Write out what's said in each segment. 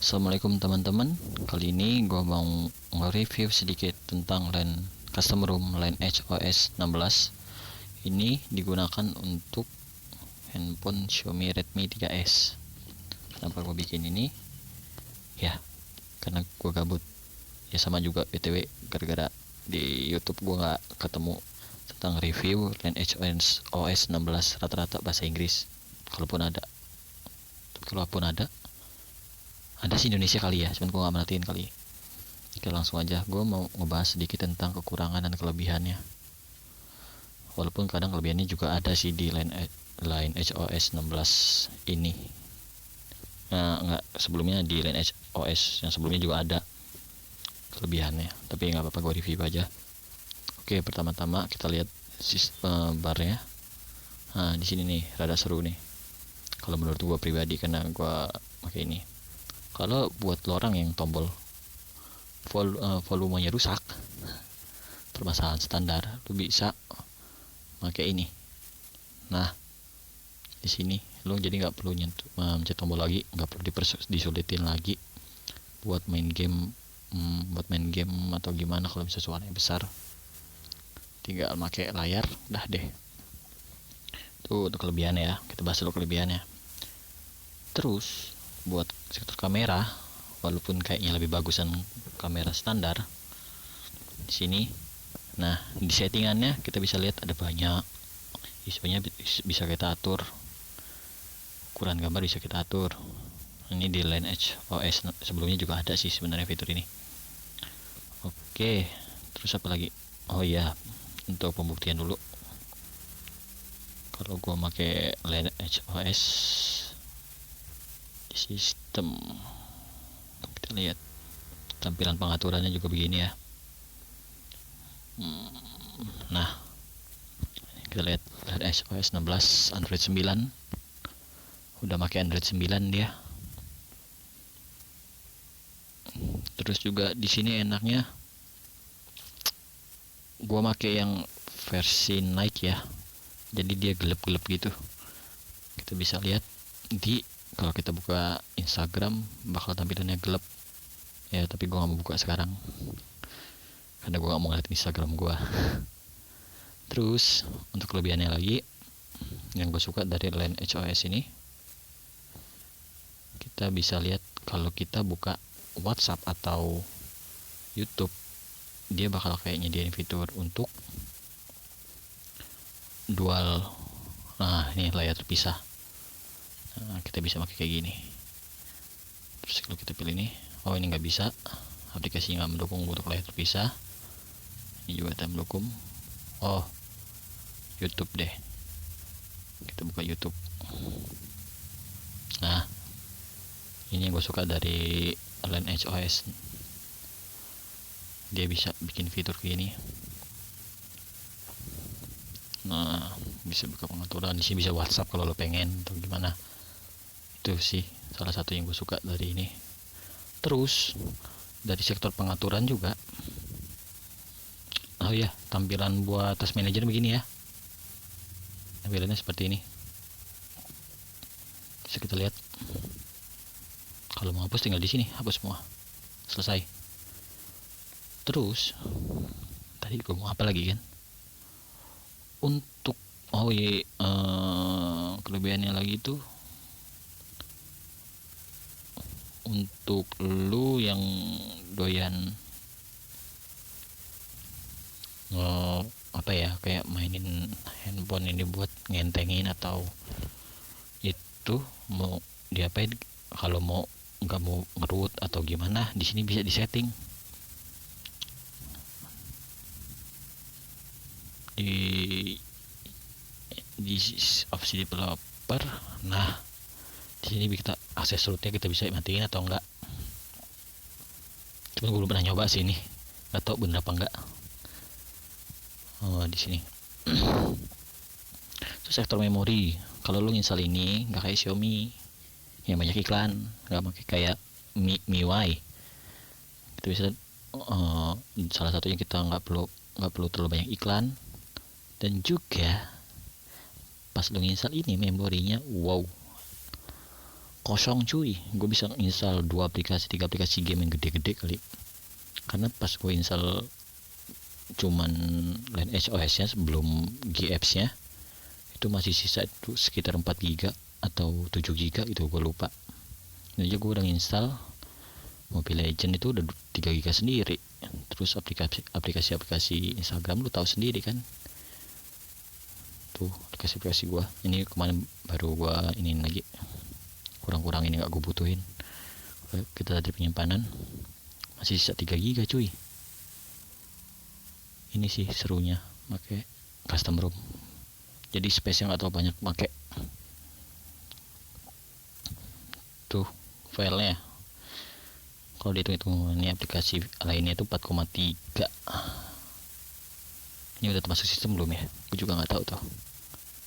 Assalamualaikum teman-teman. Kali ini gue mau nge-review sedikit tentang LAN custom room LAN Edge OS 16. Ini digunakan untuk handphone Xiaomi Redmi 3S. Kenapa gue bikin ini? Ya, karena gue gabut. Ya sama juga BTW, gara-gara di YouTube gue nggak ketemu tentang review LAN Edge OS 16 rata-rata bahasa Inggris. Kalaupun ada sih Indonesia kali ya, cuman gue gak merhatiin kali. Oke, langsung aja gue mau ngebahas sedikit tentang kekurangan dan kelebihannya. Walaupun kadang kelebihannya juga ada sih di LAN Edge OS 16 ini. Nah, enggak, sebelumnya di LAN Edge OS yang sebelumnya juga ada kelebihannya, tapi nggak apa-apa, gue review aja. Oke, pertama-tama kita lihat sistem barnya. Nah, di sini nih rada seru nih kalau menurut gue pribadi, karena gue pakai ini. Kalau buat lo orang yang tombol volumenya rusak, permasalahan standar, lo bisa pakai ini. Nah, di sini lo jadi nggak perlu mencet tombol lagi, nggak perlu disulitin lagi buat main game atau gimana. Kalau misalnya suaranya besar, tinggal pakai layar, dah deh. Itu untuk kelebihannya ya. Kita bahas dulu kelebihannya. Terus buat sektor kamera, walaupun kayaknya lebih bagusan kamera standar di sini. Nah, di settingannya kita bisa lihat ada banyak ISO-nya, bisa kita atur, ukuran gambar bisa kita atur. Ini di LAN Edge OS sebelumnya juga ada sih sebenarnya fitur ini. Oke, terus apa lagi? Oh iya, untuk pembuktian dulu. Kalau gua pakai LAN Edge OS sistem, kita lihat tampilan pengaturannya juga begini ya. Nah, kita lihat OS 16 Android 9, udah pakai Android 9 dia. Terus juga di sini enaknya gua pakai yang versi night ya, jadi dia gelap-gelap gitu. Kita bisa lihat kalau kita buka Instagram bakal tampilannya gelap ya, tapi gue gak mau buka sekarang karena gue gak mau ngeliat Instagram gue. Terus untuk kelebihannya lagi yang gue suka dari LAN Edge OS ini, kita bisa lihat kalau kita buka WhatsApp atau YouTube, dia bakal kayak nyediain fitur untuk dual. Nah, ini layar terpisah. Nah, kita bisa pakai kayak gini. Terus kalau kita pilih ini, oh ini nggak bisa, aplikasi nggak mendukung untuk layar terpisah. Ini juga tidak mendukung. Oh, YouTube deh, kita buka YouTube. Nah, ini yang gue suka dari LAN Edge OS, dia bisa bikin fitur kayak gini. Nah, bisa buka pengaturan di sini, bisa WhatsApp kalau lo pengen atau gimana. Itu sih salah satu yang gue suka dari ini. Terus dari sektor pengaturan juga, oh ya, tampilan buat task manager begini ya, tampilannya seperti ini. Bisa kita lihat, kalau mau hapus tinggal di sini, hapus semua, selesai. Terus tadi gue mau apa lagi kan, untuk kelebihannya lagi itu, untuk lu yang doyan apa ya, kayak mainin handphone ini buat ngentengin atau itu mau diapain, kalau mau nggak mau ngerut atau gimana, di sini bisa disetting di opsi developer. Nah, di sini kita akses rootnya, kita bisa matiin atau enggak. Cuma gue belum pernah nyoba sih ini, nggak tahu bener apa enggak. Oh, di sini. Terus sektor memori, kalau lu install ini nggak kayak Xiaomi yang banyak iklan, nggak pakai kayak MIUI. Kita bisa salah satunya kita nggak perlu terlalu banyak iklan, dan juga pas lu install ini memorinya, wow, kosong cuy. Gue bisa install 2 aplikasi 3 aplikasi game yang gede-gede kali, karena pas gue install cuman LineageOS nya sebelum GApps nya itu masih sisa itu sekitar 4 GB atau 7 GB itu gue lupa. Ini aja gue udah install Mobile Legend itu udah 3 GB sendiri. Terus aplikasi Instagram lu tahu sendiri kan, tuh aplikasi gua. Ini kemarin baru gua ini lagi kurang ini gak gue butuhin. Kita tadi penyimpanan masih sisa 3 GB cuy. Ini sih serunya pakai custom ROM, jadi space yang atau banyak pakai tuh filenya. Kalau dihitung ini aplikasi lainnya itu 4,3. Ini udah termasuk sistem belum ya? Gue juga nggak tahu tuh.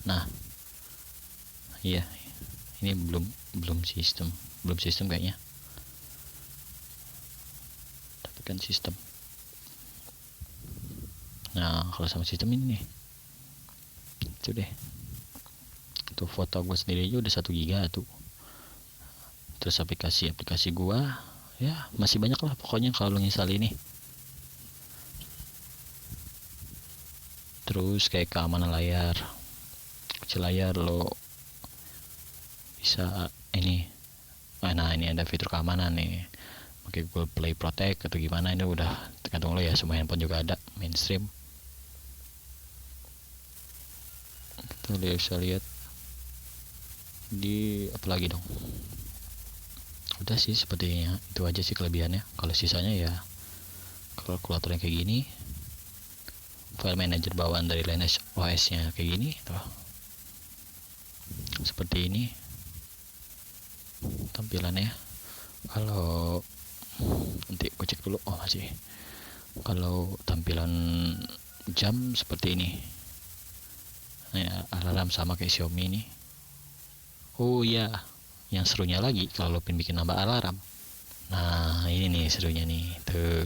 Nah, iya, ini belum sistem kayaknya. Tapi kan sistem. Nah, kalau sama sistem ini nih, itu deh. Tuh foto gue sendiri aja udah 1 GB tuh. Terus aplikasi gua ya masih banyak lah pokoknya kalau install ini. Terus kayak keamanan layar, kecil layar lo bisa ini. Nah, ini ada fitur keamanan nih, pakai Google Play Protect atau gimana, ini udah tergantung lo ya, semua handphone juga ada mainstream. Kita bisa lihat di apa lagi dong. Udah sih sepertinya itu aja sih kelebihannya. Kalau sisanya ya kalkulator yang kayak gini, file manager bawaan dari LineageOS nya kayak gini tuh, seperti ini tampilannya. Kalau nanti gue cek dulu, oh masih. Kalau tampilan jam seperti ini ya, alarm sama kayak Xiaomi ini. Oh iya, yang serunya lagi kalau lo bikin nambah alarm. Nah ini nih serunya nih, tuh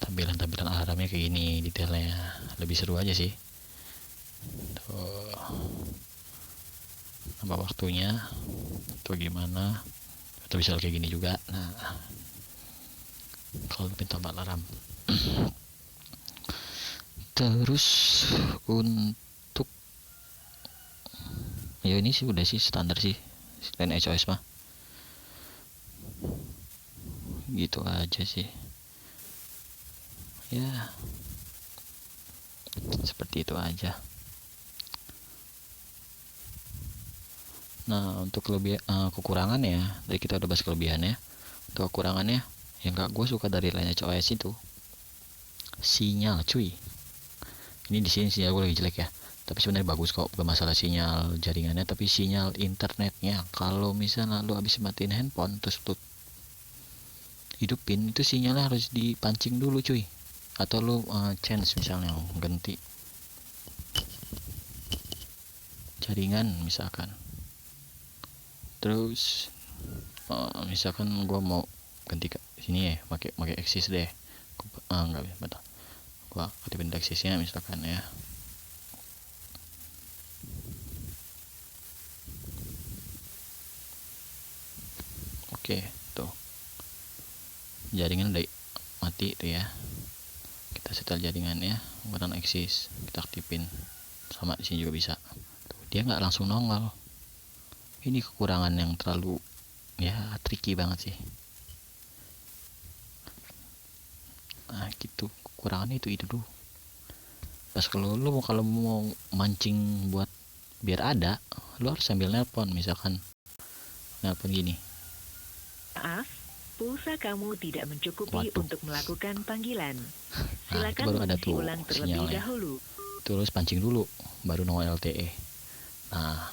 tampilan alarmnya kayak gini, detailnya lebih seru aja sih. Tuh nambah waktunya tuh gimana, atau bisa kayak gini juga. Nah kalau lo tambah alarm. Terus untuk ya ini sih udah sih standar sih LineageOS mah, gitu aja sih ya, seperti itu aja. Nah untuk kekurangannya, tadi kita udah bahas kelebihannya. Untuk kekurangannya yang gak gue suka dari LineageOS itu sinyal cuy. Ini di sini sinyal gue lagi jelek ya, tapi sebenarnya bagus kok, bukan masalah sinyal jaringannya, tapi sinyal internetnya. Kalau misalnya lu habis matiin handphone terus lu hidupin, itu sinyalnya harus dipancing dulu cuy, atau lu change misalnya ganti jaringan misalkan. Terus misalkan gua mau ganti ke sini ya, pakai Axis deh. Enggak bisa, betul. Gua aktifin Axisnya misalkan ya. Oke, tuh jaringan udah mati tuh ya. Kita setel jaringannya menggunakan Axis, kita aktifin. Sama di sini juga bisa. Tuh, dia nggak langsung nongol. Ini kekurangan yang terlalu ya tricky banget sih. Nah gitu, kekurangannya itu dulu. Pas kalau mau mancing buat biar ada, lu harus sambil nelpon, misalkan nelpon gini. Maaf, pulsa kamu tidak mencukupi untuk melakukan panggilan. Nah, Silakan baru ada mengisi tuh ulang terlebih sinyalnya. dahulu. Terus pancing dulu, baru nongol LTE. Nah,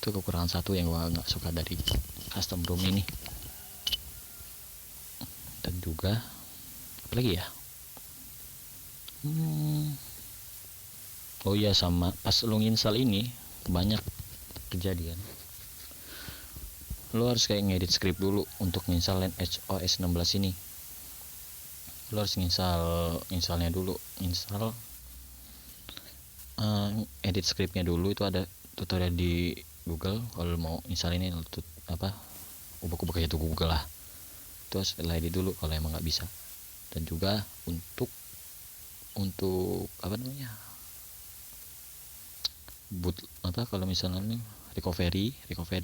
itu kekurangan satu yang gua nggak suka dari custom ROM ini. Dan juga apa lagi ya? Oh iya, sama pas lu install ini banyak kejadian. Lo harus kayak ngedit script dulu untuk install LineageOS 16 ini. Lo harus installnya dulu, edit scriptnya dulu. Itu ada tutorial di Google. Kalau mau install ini ubek-ubek aja tuh Google lah, terus LED dulu kalau emang nggak bisa. Dan juga untuk kalau misalnya nih recovery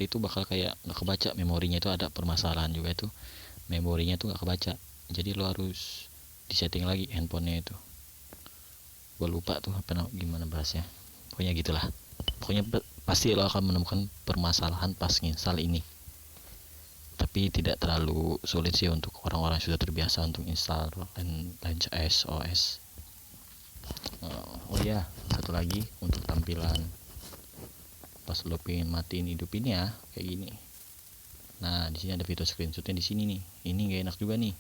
itu bakal kayak nggak kebaca memorinya, itu ada permasalahan juga itu, memorinya tuh nggak kebaca. Jadi lo harus disetting lagi handphonenya itu. Gue lupa tuh gimana bahasnya, pokoknya gitulah. Pokoknya pasti lo akan menemukan permasalahan pas nginstal ini, tapi tidak terlalu sulit sih untuk orang-orang yang sudah terbiasa untuk install LenchOS OS. Oh ya, satu lagi untuk tampilan pas lo pengen matiin hidupin ya kayak gini. Nah, di sini ada fitur screenshotnya di sini nih. Ini gak enak juga nih.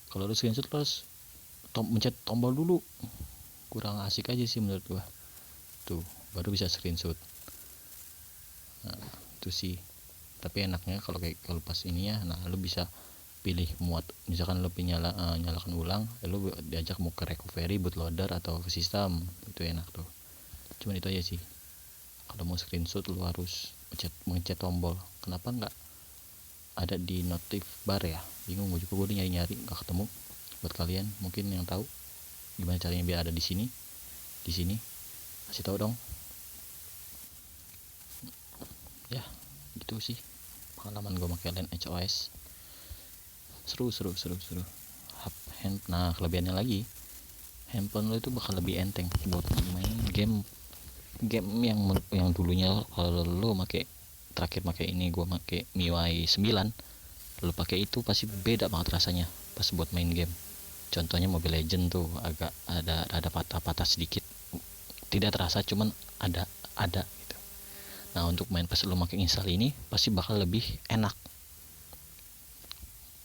Kalau lo screenshot lo harus mencet tombol dulu. Kurang asik aja sih menurut gua. Tuh, baru bisa screenshot. Nah, itu sih. Tapi enaknya kalau pas ini ya, nah lo bisa pilih muat, misalkan lo nyalakan ulang, lo diajak mau ke recovery, bootloader atau ke sistem, itu enak tuh. Cuman itu aja sih. Kalau mau screenshot lo harus mencet tombol. Kenapa nggak ada di notif bar ya? Bingung gue juga, gue nyari nggak ketemu. Buat kalian mungkin yang tahu gimana caranya biar ada di sini kasih tahu dong ya. Gitu sih pengalaman gue pakai LenchOS. Seru. Nah, kelebihannya lagi, handphone lo itu bakal lebih enteng buat main game yang dulunya kalau lo terakhir pakai ini, gue pakai MIUI 9, lo pakai itu pasti beda banget rasanya pas buat main game. Contohnya Mobile Legend tuh agak ada patah-patah sedikit, tidak terasa, cuman ada gitu. Nah, untuk main pas lo pakai install ini pasti bakal lebih enak.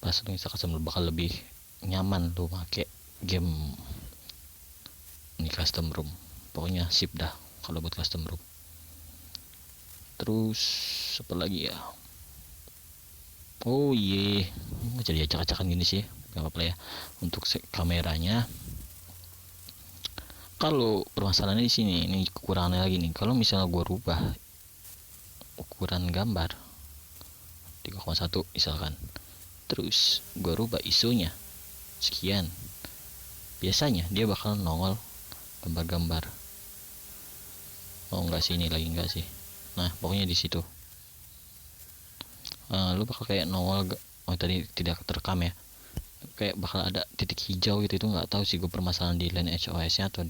Pas lo install bakal lebih nyaman lo pakai game ini custom ROM. Pokoknya sip dah kalau buat custom ROM. Terus apa lagi ya? Oh iya, jadi acak-acakan gini sih, gak apa-apa ya. Untuk kameranya, kalau permasalahannya di sini, ini kekurangannya lagi nih. Kalau misalnya gue rubah ukuran gambar 3,1 misalkan, terus gue rubah ISO-nya sekian, biasanya dia bakal nongol gambar-gambar. Oh enggak sih, ini lagi enggak sih. Nah, pokoknya di situ lu bakal kayak nongol. Tadi tidak terekam ya, kayak bakal ada titik hijau gitu. Itu nggak tahu sih gue permasalahan di LenchOS nya atau